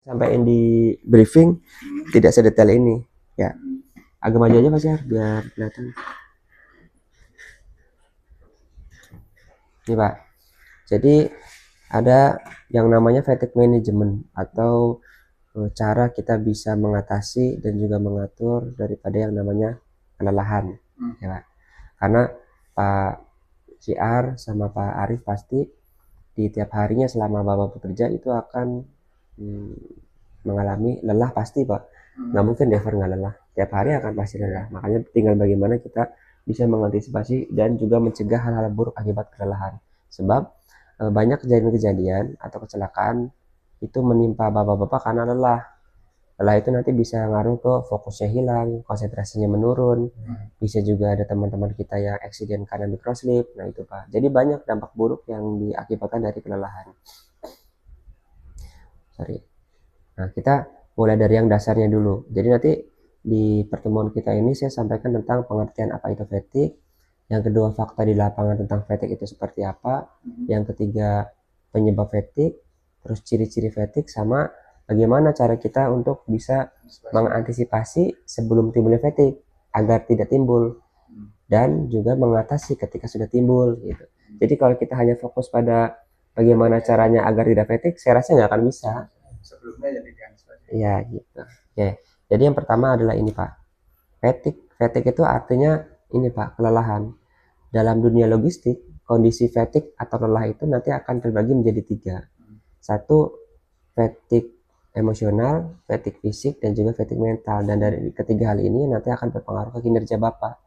sampaikan di briefing tidak sedetail ini ya. Agak maju aja Mas ya biar kelihatan. Ini Pak, jadi ada yang namanya fatigue management atau cara kita bisa mengatasi dan juga mengatur daripada yang namanya kelelahan ya Pak. Karena Pak CR sama Pak Arif pasti di tiap harinya selama Bapak bekerja itu akan mengalami lelah pasti Pak. Nggak mungkin Dever nggak lelah, tiap hari akan pasti lelah. Makanya tinggal bagaimana kita bisa mengantisipasi dan juga mencegah hal-hal buruk akibat kelelahan. Sebab banyak kejadian-kejadian atau kecelakaan itu menimpa bapak-bapak karena lelah. Lelah itu nanti bisa ngaruh ke fokusnya hilang, konsentrasinya menurun. Bisa juga ada teman-teman kita yang accident karena microslip. Nah itu Pak. Jadi banyak dampak buruk yang diakibatkan dari kelelahan. Nah kita mulai dari yang dasarnya dulu. Jadi nanti di pertemuan kita ini saya sampaikan tentang pengertian apa itu fatigue. Yang kedua fakta di lapangan tentang fatigue itu seperti apa. Yang ketiga penyebab fatigue. Terus ciri-ciri fatigue sama bagaimana cara kita untuk bisa mengantisipasi sebelum timbulnya fatigue agar tidak timbul dan juga mengatasi ketika sudah timbul gitu. Jadi kalau kita hanya fokus pada bagaimana caranya agar tidak fatigue, saya rasa nggak akan bisa. Sebelumnya jadi ya gitu. Oke. Jadi yang pertama adalah ini Pak. Fatigue itu artinya ini Pak, kelelahan. Dalam dunia logistik, kondisi fatigue atau lelah itu nanti akan terbagi menjadi 3. Satu, fatigue emosional, fatigue fisik, dan juga fatigue mental. Dan dari ketiga hal ini nanti akan berpengaruh ke kinerja Bapak.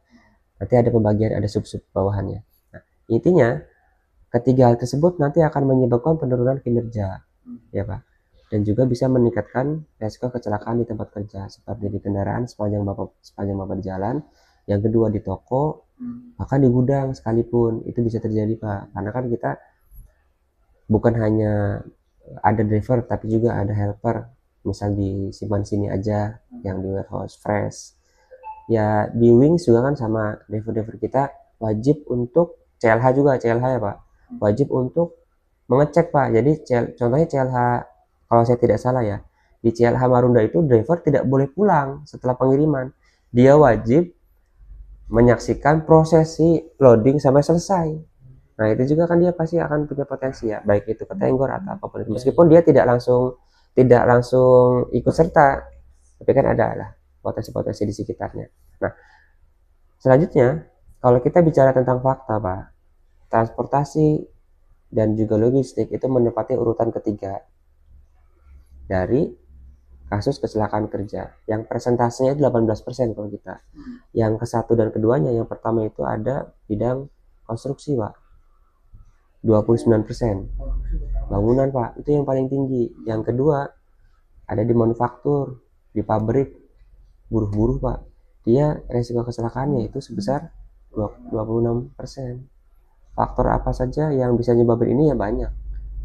Nanti ada pembagian, ada sub-sub bawahannya. Nah, intinya ketiga hal tersebut nanti akan menyebabkan penurunan kinerja, ya Pak. Dan juga bisa meningkatkan resiko kecelakaan di tempat kerja seperti di kendaraan sepanjang bapak jalan. Yang kedua di toko, bahkan di gudang sekalipun itu bisa terjadi Pak. Karena kan kita bukan hanya ada driver tapi juga ada helper. Misal di simpan sini aja yang di warehouse fresh. Ya di Wings juga kan sama driver-driver kita wajib untuk CLH juga, CLH ya Pak. Wajib untuk mengecek Pak. Jadi contohnya CLH kalau saya tidak salah ya, di CLH Marunda itu driver tidak boleh pulang setelah pengiriman. Dia wajib menyaksikan prosesi loading sampai selesai. Nah itu juga kan dia pasti akan punya potensi ya, baik itu ketenggor atau apapun. Meskipun dia tidak langsung ikut serta, tapi kan ada lah potensi-potensi di sekitarnya. Nah selanjutnya kalau kita bicara tentang fakta Pak, transportasi dan juga logistik itu menempati urutan ketiga dari kasus kecelakaan kerja yang persentasenya itu 18% kalau kita. Yang ke-1 dan keduanya, yang pertama itu ada bidang konstruksi Pak, 29%. Bangunan Pak, itu yang paling tinggi. Yang kedua ada di manufaktur, di pabrik, buruh-buruh Pak, dia resiko kecelakaannya itu sebesar 26%. Faktor apa saja yang bisa nyebabin ini ya banyak,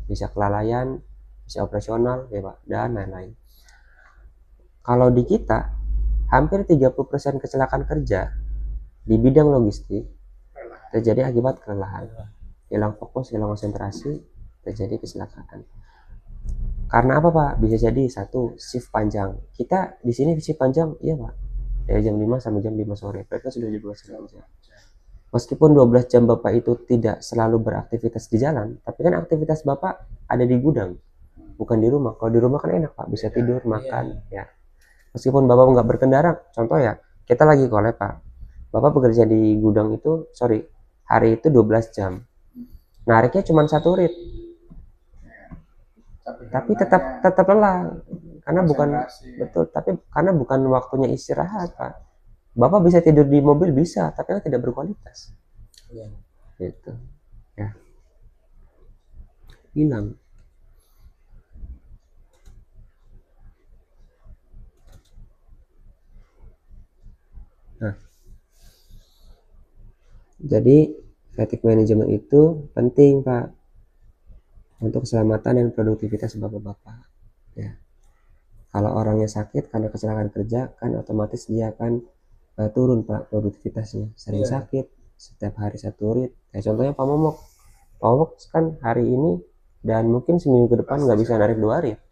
bisa kelalaian, bisa operasional ya Pak, dan lain-lain. Kalau di kita hampir 30% kecelakaan kerja di bidang logistik terjadi akibat kelelahan, hilang fokus, hilang konsentrasi, terjadi kecelakaan. Karena apa Pak? Bisa jadi satu, shift panjang. Kita di sini shift panjang, iya Pak, dari jam 5 sampai jam 5 sore. Mereka sudah 12 jam. Meskipun 12 jam Bapak itu tidak selalu beraktivitas di jalan, tapi kan aktivitas Bapak ada di gudang, bukan di rumah. Kalau di rumah kan enak Pak, bisa tidur, makan, ya. Meskipun Bapak nggak berkendara, contoh ya, kita lagi collab Pak. Bapak bekerja di gudang itu, hari itu 12 jam. Nariknya cuma 1 rit. Tapi tetap lelah. Karena bukan, betul, tapi karena bukan waktunya istirahat Pak. Bapak bisa tidur di mobil bisa, tapi kan tidak berkualitas. Gitu. Ya. Hilang. Nah, jadi fatigue management itu penting Pak untuk keselamatan dan produktivitas bapak-bapak. Ya. Kalau orangnya sakit karena kecelakaan kerja, kan otomatis dia akan turun Pak produktivitasnya. Sering sakit, setiap hari 1 rit. Contohnya Pak Momok kan hari ini dan mungkin seminggu ke depan nggak bisa narik 2 rit.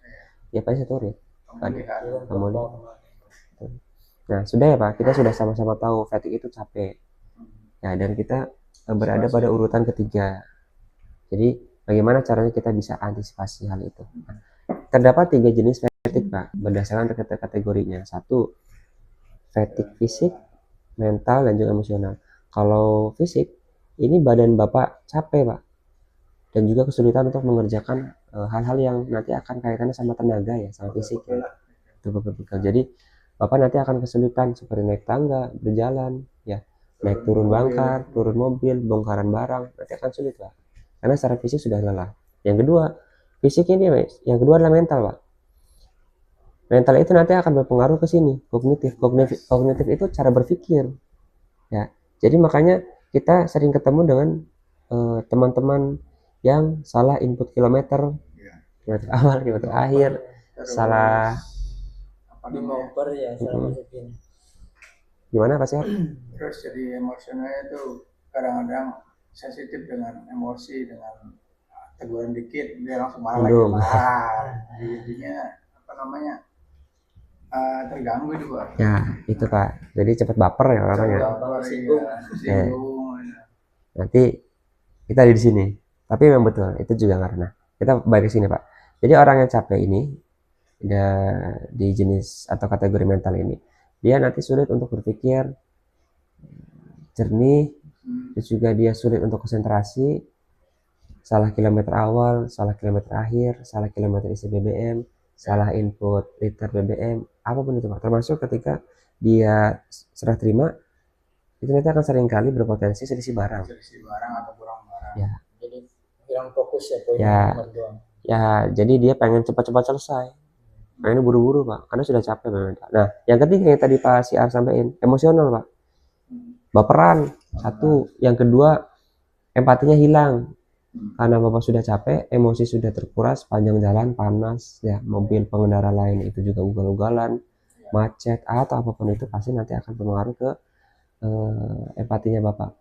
Ya pasti saturit. Pemulihan. Pemulihan. Nah, sudah ya Pak, kita sudah sama-sama tahu fatigue itu capek. Ya, dan kita berada pada urutan ketiga. Jadi, bagaimana caranya kita bisa antisipasi hal itu? Terdapat 3 jenis fatigue Pak, berdasarkan kategorinya. 1, fatigue fisik, mental, dan juga emosional. Kalau fisik, ini badan Bapak capek Pak, dan juga kesulitan untuk mengerjakan hal-hal yang nanti akan kaitannya sama tenaga ya, sama fisik ya. Itu betul. Jadi Bapak nanti akan kesulitan seperti naik tangga, berjalan, ya, naik turun bangkar, turun mobil, bongkaran barang, nanti akan sulit Pak. Karena secara fisik sudah lelah. Yang kedua, fisik ini, yang kedua adalah mental Pak. Mental itu nanti akan berpengaruh ke sini, kognitif itu cara berpikir, ya. Jadi makanya kita sering ketemu dengan teman-teman yang salah input kilometer awal, kilometer akhir, salah di motor ya, salah masukin. Gimana Pak Sehat? Terus jadi emosionalnya itu kadang-kadang sensitif dengan emosi, dengan teguran dikit dia langsung marah lagi. Jadinya apa namanya, terganggu itu Pak. Ya itu Pak, jadi cepat baper ya orangnya. Singgung. Nanti kita di sini, tapi memang betul itu juga karena kita balik ke sini Pak. Jadi orang yang capek ini di jenis atau kategori mental ini, dia nanti sulit untuk berpikir jernih, terus juga dia sulit untuk konsentrasi, salah kilometer awal, salah kilometer akhir, salah kilometer isi BBM, salah input liter BBM, apapun itu Pak. Termasuk ketika dia serah terima, itu nanti akan sering kali berpotensi selisih barang atau kurang barang. Ya. Jadi hilang fokus ya poin nomor 2. Ya, jadi dia pengen cepat-cepat selesai. Nah ini buru-buru Pak, karena sudah capek banget. Nah, yang ketiga yang tadi Pak Siar sampaikan, emosional Pak. Baperan, 1. Yang kedua, empatinya hilang. Karena Bapak sudah capek, emosi sudah terkuras, panjang jalan, panas, ya, mobil pengendara lain itu juga ugal-ugalan, macet, atau apapun itu pasti nanti akan berpengaruh ke empatinya Bapak.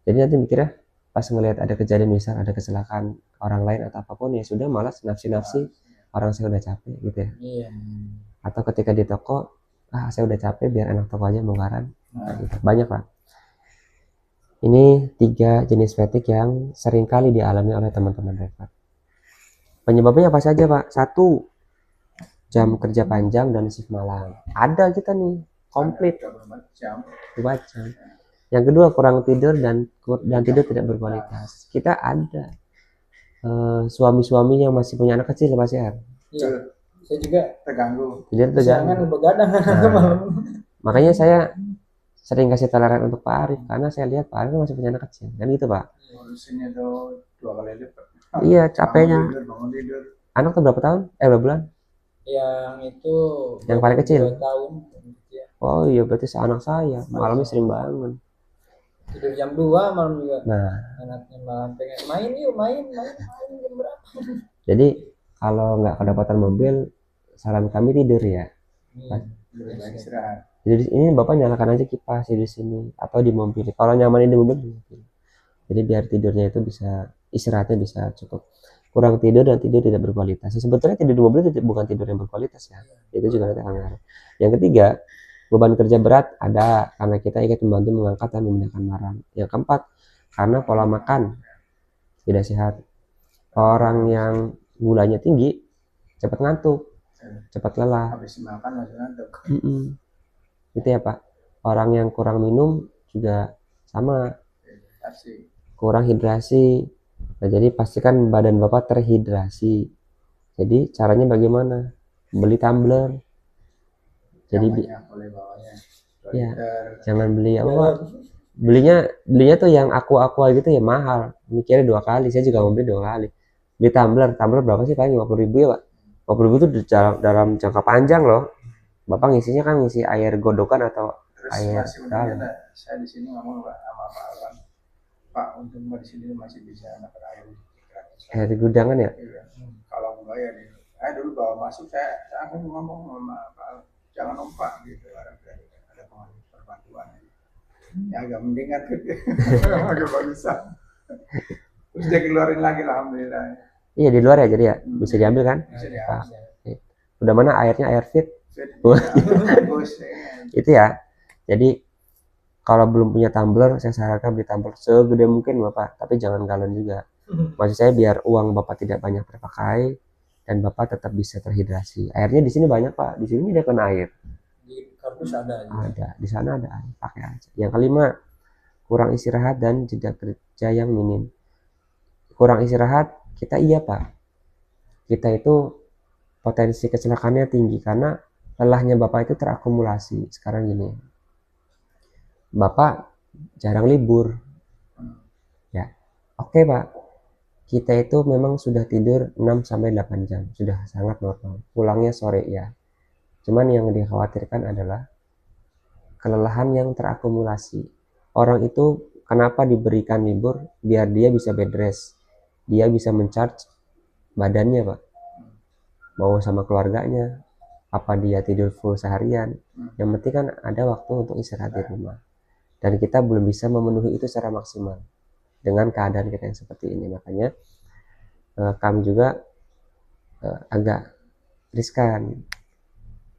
Jadi nanti mikirnya pas ngelihat ada kejadian, misal ada kecelakaan orang lain atau apapun, ya sudah malas nafsi-nafsi, orang saya udah capek gitu ya. Iya. Atau ketika di toko, saya udah capek, biar anak toko aja bongkaran. Gitu. Banyak Pak. Ini 3 jenis fatigue yang seringkali dialami oleh teman-teman driver. Penyebabnya apa saja Pak? 1, jam kerja panjang dan shift malam. Ada kita nih, komplit 2 jam. Yang kedua, kurang tidur dan tidur tidak berkualitas. Kita ada suami-suami yang masih punya anak kecil Pak Syar. Iya, saya juga terganggu. Jadi terganggu. Begadang. Makanya saya sering kasih toleran untuk Pak Arif, karena saya lihat Pak Arif masih punya anak kecil, kan gitu Pak. Ngurusinnya tuh 2 kali lipat. Iya, capeknya. Bangun tidur. Anak tuh berapa tahun? Berapa bulan? Yang itu yang paling kecil 2 tahun. Oh iya, berarti seanak saya malamnya sering bangun. Tidur jam 2 malam juga. Nah, anaknya malam pengen main jam berapa? Jadi kalau nggak kedapatan mobil, saran kami tidur ya. Istirahat. Jadi ini Bapak nyalakan aja kipas di sini atau di mobil. Kalau nyaman di mobil, jadi biar tidurnya itu bisa, istirahatnya bisa cukup. Kurang tidur dan tidur tidak berkualitas. Sebetulnya tidur di mobil itu bukan tidur yang berkualitas ya. Itu juga nanti akan ngaruh. Yang ketiga, beban kerja berat ada karena kita ikut membantu mengangkat dan memindahkan barang. Yang keempat, karena pola makan tidak sehat. Orang yang gulanya tinggi cepat ngantuk, cepat lelah. Habis makan langsung ngantuk. Gitu ya Pak. Orang yang kurang minum juga sama, kurang hidrasi. Nah, jadi pastikan badan Bapak terhidrasi. Jadi caranya bagaimana? Beli tumbler. Jadi ya, jangan beli apa, belinya tuh yang aqua gitu ya, mahal. Mikirnya 2 kali. Saya juga mau beli 2 kali. Beli tumbler berapa sih paling 50.000 ya Pak? 50.000 itu dalam jangka panjang loh. Bapak ngisinya kan ngisi air godokan atau air dalam. Saya di sini ngomong sama Pak Alwan, Pak, untuk di sini masih bisa dapat air gudangan ya? Iya. Kalau enggak ya dulu bawa masuk, saya akan ngomong sama Pak, jangan numpak gitu, ada perbantuan. Ya agak mendingan tuh. Agak bagusan. Terus dia keluarin lagi, alhamdulillah. Iya, di luar ya, jadi ya bisa diambil kan? Bisa diambil. udah mana airnya air fit. Bagus ya. Itu ya. Jadi kalau belum punya tumbler, saya sarankan beli tumbler segede mungkin Bapak, tapi jangan galon juga. Maksud saya biar uang Bapak tidak banyak terpakai dan Bapak tetap bisa terhidrasi. Airnya di sini banyak Pak, di sini dia kena air. Di kardus ada juga. Ada, di sana ada air, pakai aja. Yang kelima, kurang istirahat dan jeda kerja yang minim. Kurang istirahat, kita iya Pak. Kita itu potensi kecelakaannya tinggi karena lelahnya Bapak itu terakumulasi. Sekarang gini, Bapak jarang libur. Ya, oke Pak. Kita itu memang sudah tidur 6-8 jam, sudah sangat normal. Pulangnya sore ya. Cuman yang dikhawatirkan adalah kelelahan yang terakumulasi. Orang itu kenapa diberikan libur? Biar dia bisa bed rest. Dia bisa mencharge badannya Pak. Mau sama keluarganya, apa dia tidur full seharian. Yang penting kan ada waktu untuk istirahat di rumah. Dan kita belum bisa memenuhi itu secara maksimal dengan keadaan kita yang seperti ini. Makanya kami juga agak riskan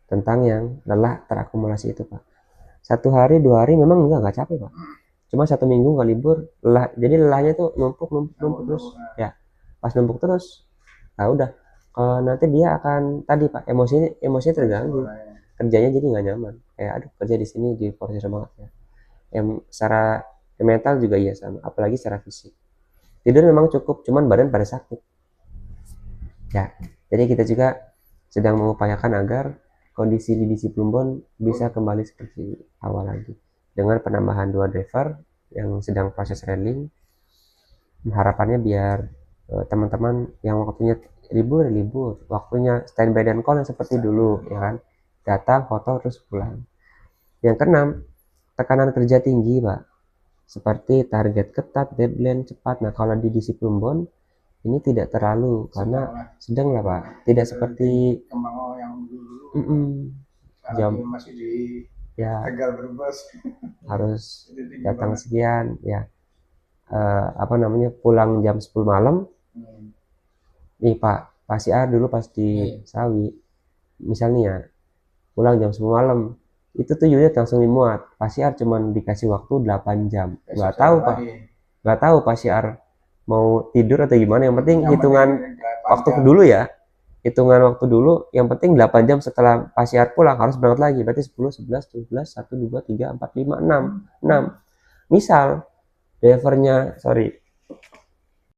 tentang yang lelah terakumulasi itu Pak. 1 hari 2 hari memang nggak capek Pak. Cuma 1 minggu nggak libur, lelah. Jadi lelahnya tuh numpuk terus. Ya, pas numpuk terus, nah udah. Nanti dia akan tadi Pak, emosinya terganggu, kerjanya jadi nggak nyaman. Kayak aduh kerja di sini diforsir banget ya. Secara mental juga iya sama, apalagi secara fisik. Tidur memang cukup, cuman badan pada sakit. Ya, jadi kita juga sedang mengupayakan agar kondisi di DC Plumbon bisa kembali seperti awal lagi. Dengan penambahan 2 driver yang sedang proses railing. Harapannya biar teman-teman yang waktunya libur, waktunya standby dan call yang seperti dulu, ya kan? Datang, foto, terus pulang. Yang keenam, tekanan kerja tinggi, Pak. Seperti target ketat, deadline cepat. Nah, kalau di DC Plumbon ini tidak terlalu karena sedang lah Pak, tidak seperti Kemang yang dulu jam masih di ya Tegal Brebes harus datang sekian ya, apa namanya, pulang jam 10 malam. Nih Pak Siar dulu pas di Sawi misalnya pulang jam 10 malam, itu tuh unit langsung dimuat. Pak Siar cuman dikasih waktu 8 jam. Nggak tahu Pak Siar mau tidur atau gimana, yang penting hitungan waktu dulu ya, hitungan waktu dulu, yang penting 8 jam setelah Pak Siar pulang harus berangkat lagi, berarti 10, 11, 12, 1, 2, 3, 4, 5, 6. Misal drivernya